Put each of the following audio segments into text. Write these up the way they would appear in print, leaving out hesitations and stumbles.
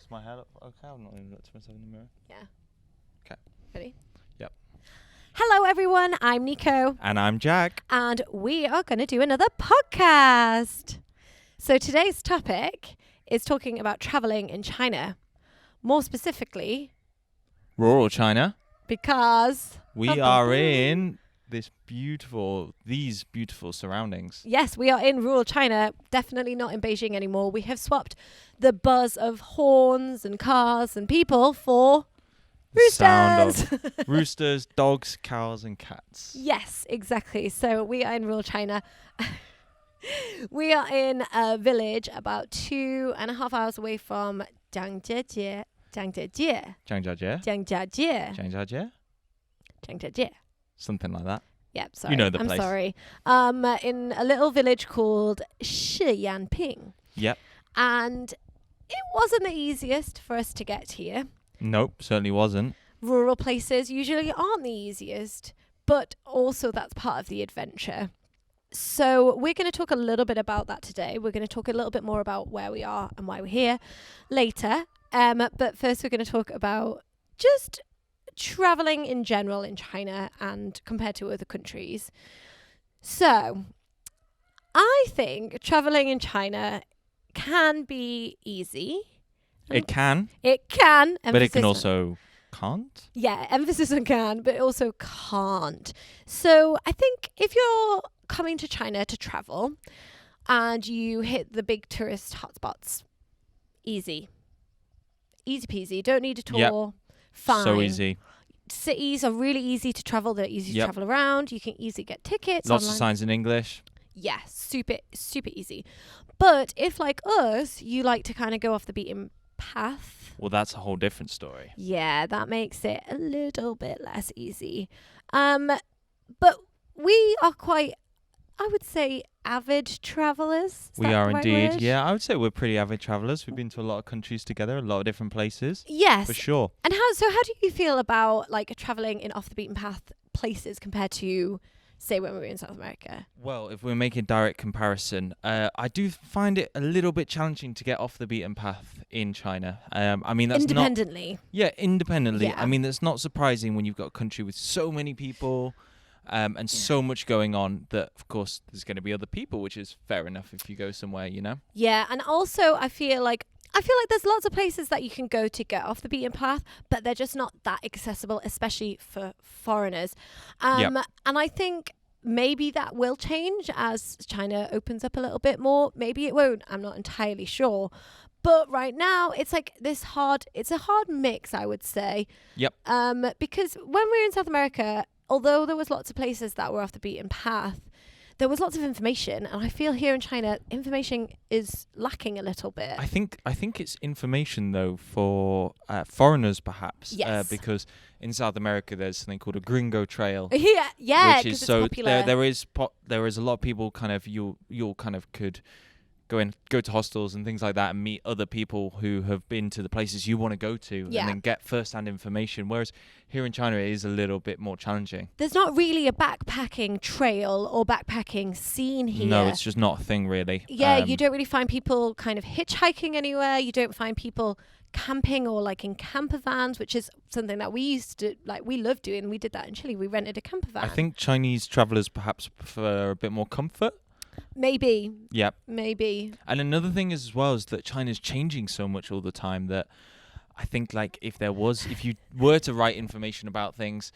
to my hair. Okay, I've not even looked at myself in the mirror. Yeah. Okay. Ready? Yep. Hello, everyone. I'm Nico. And I'm Jack. And we are going to do another podcast. So today's topic is talking about traveling in China. More specifically, Rural China. because We are in these beautiful surroundings. Yes, we are in rural China, definitely not in Beijing anymore. We have swapped the buzz of horns and cars and people for roosters. Sound of roosters, dogs, cows, and cats. Yes, exactly. So we are in rural China. We are in a village about 2.5 hours away from Jiangjiajie. Jiangjiajie? Jiangjiajie. Something like that. Yep, sorry. You know the I'm place. sorry. In a little village called Shiyanping. Yep. And it wasn't the easiest for us to get here. Nope, certainly wasn't. Rural places usually aren't the easiest, but also that's part of the adventure. So we're going to talk a little bit about that today. We're going to talk a little bit more about where we are and why we're here later. But first we're going to talk about just traveling in general in China and compared to other countries. So I think traveling in China can be easy. It can. It can. But it can also can't. Yeah, emphasis on can, but it also can't. So I think if you're coming to China to travel and you hit the big tourist hotspots, easy peasy. Don't need a tour. Yep. Fine. So easy. Cities are really easy to travel. They're easy to travel around. You can easily get tickets. Lots online. of signs in English. Yeah, super easy. But if, like us, you like to kind of go off the beaten path. Well, that's a whole different story. Yeah, that makes it a little bit less easy. But we are quite, I would say, avid travelers. We are indeed. Yeah, I would say we're pretty avid travelers. We've been to a lot of countries together, a lot of different places. Yes. For sure. And how do you feel about like traveling in off the beaten path places compared to, say, when we were in South America? Well, if we're making direct comparison, I do find it a little bit challenging to get off the beaten path in China. I mean, that's independently. Independently. Yeah. I mean, that's not surprising when you've got a country with so many people and so much going on that, of course, there's going to be other people, which is fair enough if you go somewhere, you know? Yeah, and also I feel like there's lots of places that you can go to get off the beaten path, but they're just not that accessible, especially for foreigners. And I think maybe that will change as China opens up a little bit more. Maybe it won't. I'm not entirely sure. But right now, it's like it's a hard mix, I would say. Yep. Because when we were in South America, although there was lots of places that were off the beaten path, there was lots of information, and I feel here in China, information is lacking a little bit. I think it's information though for foreigners perhaps. Yes. Because in South America there's something called a Gringo Trail. Yeah, which is it's so popular. there is a lot of people kind of you'll kind of could go to hostels and things like that and meet other people who have been to the places you want to go to and then get first-hand information. Whereas here in China, it is a little bit more challenging. There's not really a backpacking trail or backpacking scene here. No, it's just not a thing, really. Yeah, you don't really find people kind of hitchhiking anywhere. You don't find people camping or like in camper vans, which is something that we used to, like, we loved doing. We did that in Chile. We rented a camper van. I think Chinese travelers perhaps prefer a bit more comfort. Maybe. Yep. Maybe. And another thing as well is that China's changing so much all the time that I think like if you were to write information about things,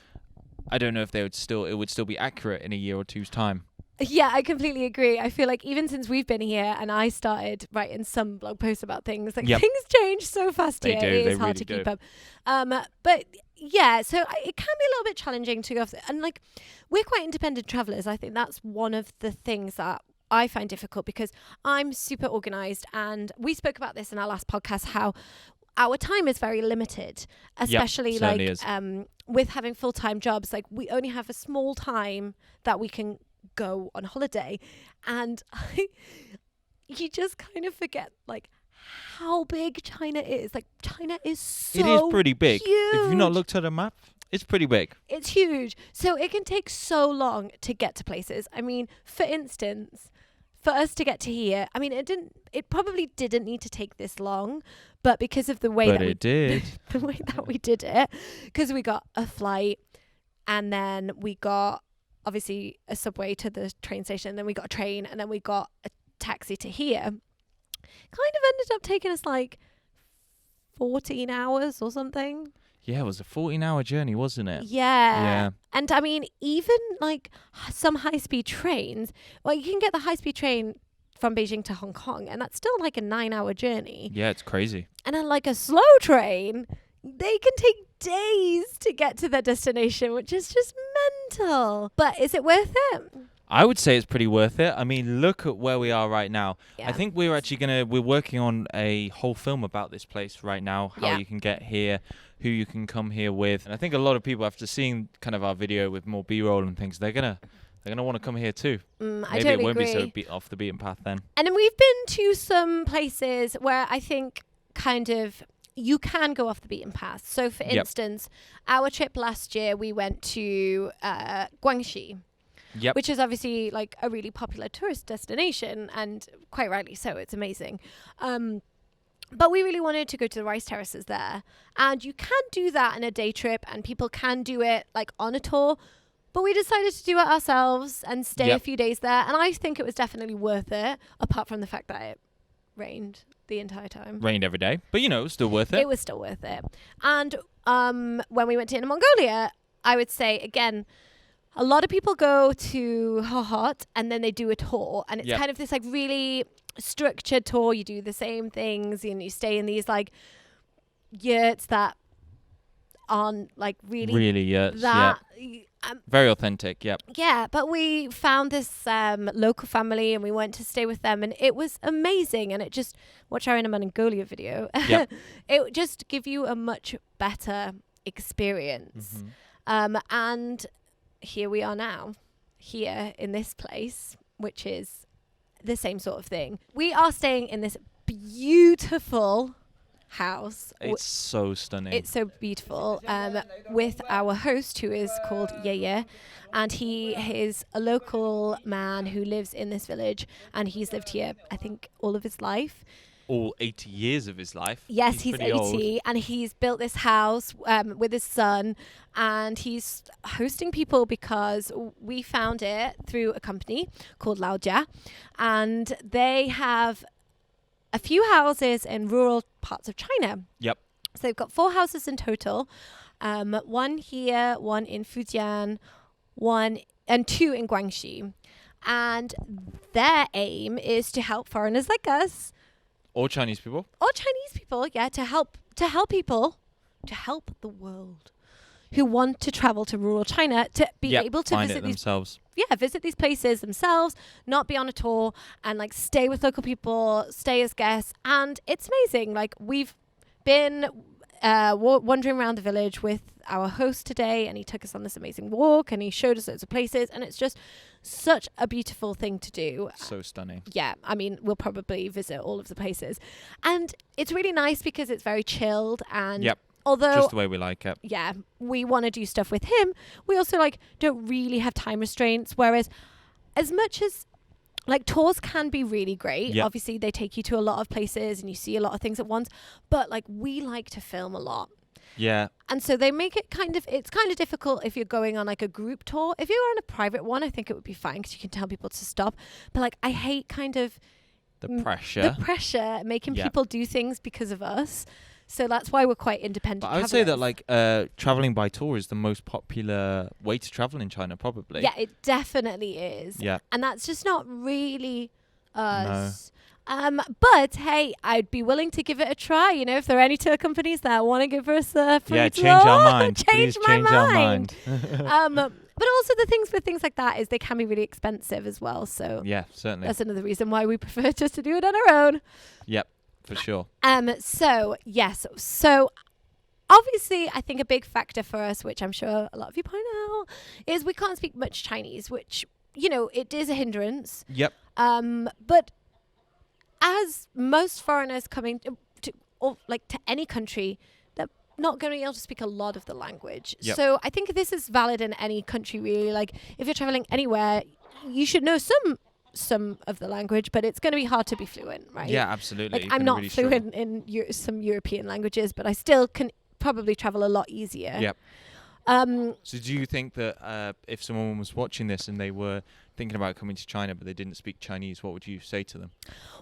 I don't know if it would still be accurate in a year or two's time. Yeah, I completely agree. I feel like even since we've been here and I started writing some blog posts about things, like things change so fast here. It is hard to keep up. But yeah, so it can be a little bit challenging to go off. And like, we're quite independent travelers. I think that's one of the things that I find difficult because I'm super organized. And we spoke about this in our last podcast, how our time is very limited, especially with having full-time jobs. Like, we only have a small time that we can go on holiday, and you just kind of forget like how big China is. Like, China is so It is pretty big. huge. If you've not looked at a map, it's pretty big. It's huge. So it can take so long to get to places. I mean, for instance, for us to get to here, I mean, it probably didn't need to take this long, but because of the way the way that we did it, because we got a flight and then we got obviously a subway to the train station, and then we got a train, and then we got a taxi to here, kind of ended up taking us like 14 hours or something. Yeah, it was a 14-hour journey, wasn't it? Yeah. And I mean, even like some high-speed trains, well, you can get the high-speed train from Beijing to Hong Kong, and that's still like a 9-hour journey. Yeah, it's crazy. And then like a slow train, they can take days to get to their destination, which is just mental. But is it worth it? I would say it's pretty worth it. I mean, look at where we are right now. Yeah. I think we're working on a whole film about this place right now, how you can get here, who you can come here with. And I think a lot of people, after seeing kind of our video with more B-roll and things, they're gonna want to come here too. Maybe it won't be so off the beaten path then. And then we've been to some places where I think kind of you can go off the beaten path. So for instance, our trip last year, we went to Guangxi. Yep. Which is obviously like a really popular tourist destination, and quite rightly so. It's amazing. But we really wanted to go to the rice terraces there. And you can do that in a day trip, and people can do it like on a tour. But we decided to do it ourselves and stay a few days there. And I think it was definitely worth it, apart from the fact that it rained the entire time. Rained every day. But, you know, it was still worth it. It was still worth it. And when we went to Inner Mongolia, I would say, again, a lot of people go to Hohhot and then they do a tour, and it's kind of this like really structured tour. You do the same things and you stay in these like yurts that aren't like really yurts. That very authentic. Yeah, but we found this local family and we went to stay with them, and it was amazing. And it just, watch our Inner Mongolia video. It would just give you a much better experience. And here we are now, here in this place, which is the same sort of thing. We are staying in this beautiful house. It's so stunning. It's so beautiful. With our host, who is called Yeye, and he is a local man who lives in this village, and he's lived here, I think, all of his life. All 80 years of his life. Yes, he's 80 old. And he's built this house with his son, and he's hosting people because we found it through a company called Laojia, and they have a few houses in rural parts of China. Yep. So they've got 4 houses in total, one here, one in Fujian, 2 in Guangxi. And their aim is to help foreigners like us, or Chinese people, to help people, to help the world who want to travel to rural China to be able to visit themselves. Visit these places themselves, not be on a tour, and like stay with local people, stay as guests. And it's amazing. Like, we've been wandering around the village with our host today, and he took us on this amazing walk and he showed us loads of places, and it's just such a beautiful thing to do. So stunning. Yeah, I mean, we'll probably visit all of the places, and it's really nice because it's very chilled, and although just the way we like it. Yeah, we want to do stuff with him, we also like don't really have time restraints, whereas as much as like tours can be really great, obviously they take you to a lot of places and you see a lot of things at once, but like we like to film a lot. Yeah. And so they make it it's kind of difficult if you're going on like a group tour. If you're on a private one, I think it would be fine because you can tell people to stop. But like, I hate kind of the pressure making people do things because of us. So that's why we're quite independent. But I would say that like traveling by tour is the most popular way to travel in China, probably. Yeah, it definitely is. Yeah. And that's just not really us. No. But hey, I'd be willing to give it a try. You know, if there are any tour companies that want to give us a free tour, change our mind. change my mind. But also the things with things like that is they can be really expensive as well. So yeah, certainly. That's another reason why we prefer just to do it on our own. Yep, for sure. So yes, so obviously I think a big factor for us, which I'm sure a lot of you point out, is we can't speak much Chinese, which, you know, it is a hindrance. Yep. But as most foreigners coming to any country, they're not going to be able to speak a lot of the language. Yep. So I think this is valid in any country, really. Like, if you're traveling anywhere, you should know some some of the language, but it's going to be hard to be fluent, right? Yeah, absolutely. Like, I'm not really fluent in some European languages, but I still can probably travel a lot easier. Yep. So do you think that if someone was watching this and they were thinking about coming to China but they didn't speak Chinese, what would you say to them?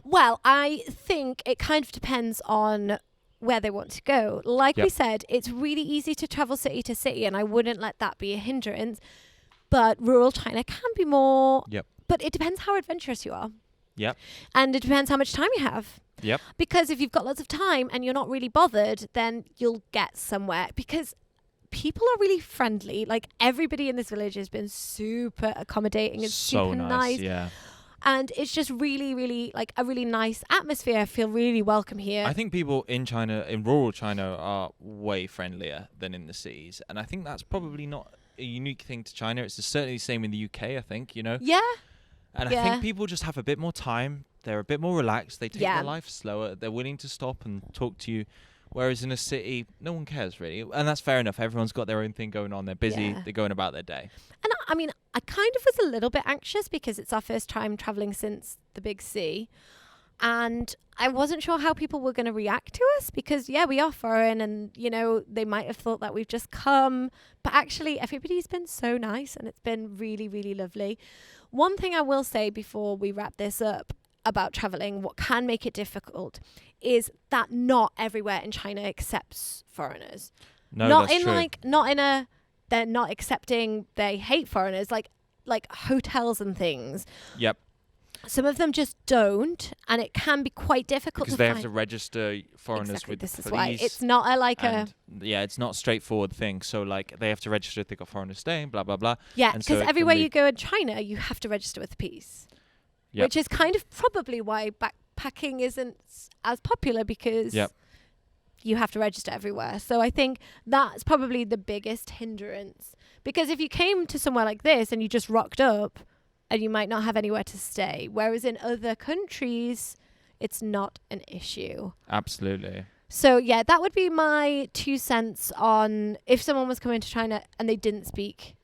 Well, I think it kind of depends on where they want to go. Like we said, it's really easy to travel city to city, and I wouldn't let that be a hindrance. But rural China can be more. Yep. But it depends how adventurous you are. Yep. And it depends how much time you have. Yep. Because if you've got lots of time and you're not really bothered, then you'll get somewhere. Because people are really friendly. Like, everybody in this village has been super accommodating and super nice. Yeah. And it's just really, really like a really nice atmosphere. I feel really welcome here. I think people in China, in rural China, are way friendlier than in the cities. And I think that's probably not a unique thing to China. It's certainly the same in the UK, I think, you know? Yeah. And I think people just have a bit more time. They're a bit more relaxed. They take their life slower. They're willing to stop and talk to you. Whereas in a city, no one cares really. And that's fair enough. Everyone's got their own thing going on. They're busy. They're going about their day. And I mean, I kind of was a little bit anxious because it's our first time traveling since the big C. And I wasn't sure how people were going to react to us because, we are foreign and, you know, they might have thought that we've just come. But actually, everybody's been so nice and it's been really, really lovely. One thing I will say before we wrap this up about traveling, what can make it difficult is that not everywhere in China accepts foreigners. No, that's true. They're not accepting, they hate foreigners, like hotels and things. Yep. Some of them just don't, and it can be quite difficult because they have to register foreigners with this the is police. why it's not it's not a straightforward thing. So like they have to register if they got foreigners staying, blah blah blah. Yeah, because everywhere you go in China, you have to register with the police, which is kind of probably why backpacking isn't as popular because you have to register everywhere. So I think that's probably the biggest hindrance. Because if you came to somewhere like this and you just rocked up, and you might not have anywhere to stay. Whereas in other countries, it's not an issue. Absolutely. So, that would be my 2 cents on if someone was coming to China and they didn't speak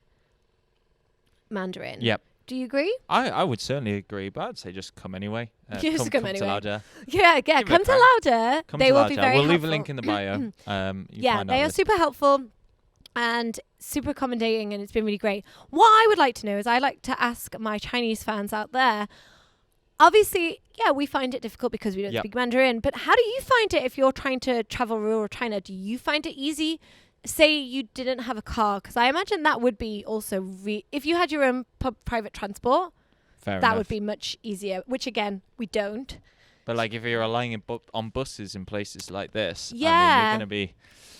Mandarin. Yep. Do you agree? I would certainly agree, but I'd say just come anyway. Just come anyway. To Laojia. Come to Laojia. They will be very helpful. We'll leave a link in the bio. They are super helpful. And super accommodating, and it's been really great. What I would like to know is I like to ask my Chinese fans out there, obviously, we find it difficult because we don't speak Mandarin, but how do you find it if you're trying to travel rural China? Do you find it easy? Say you didn't have a car, because I imagine that would be also, if you had your own private transport, that would be much easier, which again, we don't. But like if you're relying on buses in places like this, you're going to be...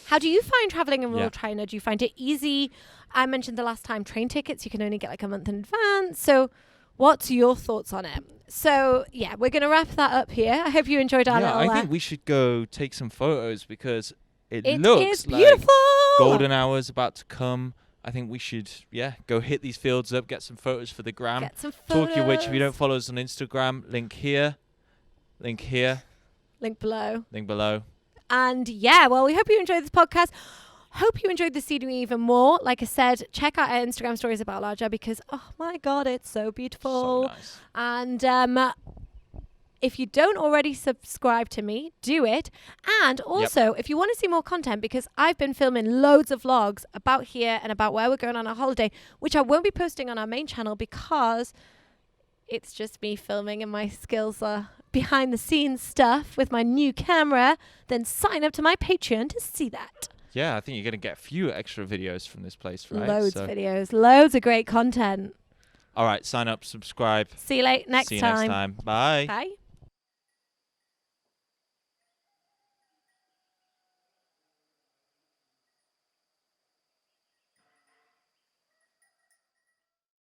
How do you find traveling in rural China? Do you find it easy? I mentioned the last time train tickets, you can only get like a month in advance. So what's your thoughts on it? So, we're going to wrap that up here. I hope you enjoyed our little... I think we should go take some photos because it is looks beautiful. Like golden hour's about to come. I think we should, go hit these fields up, get some photos for the gram. Get some photos. Talk of which, if you don't follow us on Instagram, link here. Link below. And we hope you enjoyed this podcast. Hope you enjoyed the scenery even more. Like I said, check out our Instagram stories about Laojia because, oh my God, it's so beautiful. So nice. And if you don't already subscribe to me, do it. And also, if you want to see more content, because I've been filming loads of vlogs about here and about where we're going on our holiday, which I won't be posting on our main channel because it's just me filming and my skills are behind the scenes stuff with my new camera, then sign up to my Patreon to see that. Yeah, I think you're going to get a few extra videos from this place, right? Loads of videos, loads of great content. All right, sign up, subscribe. See you next time. Bye. Bye.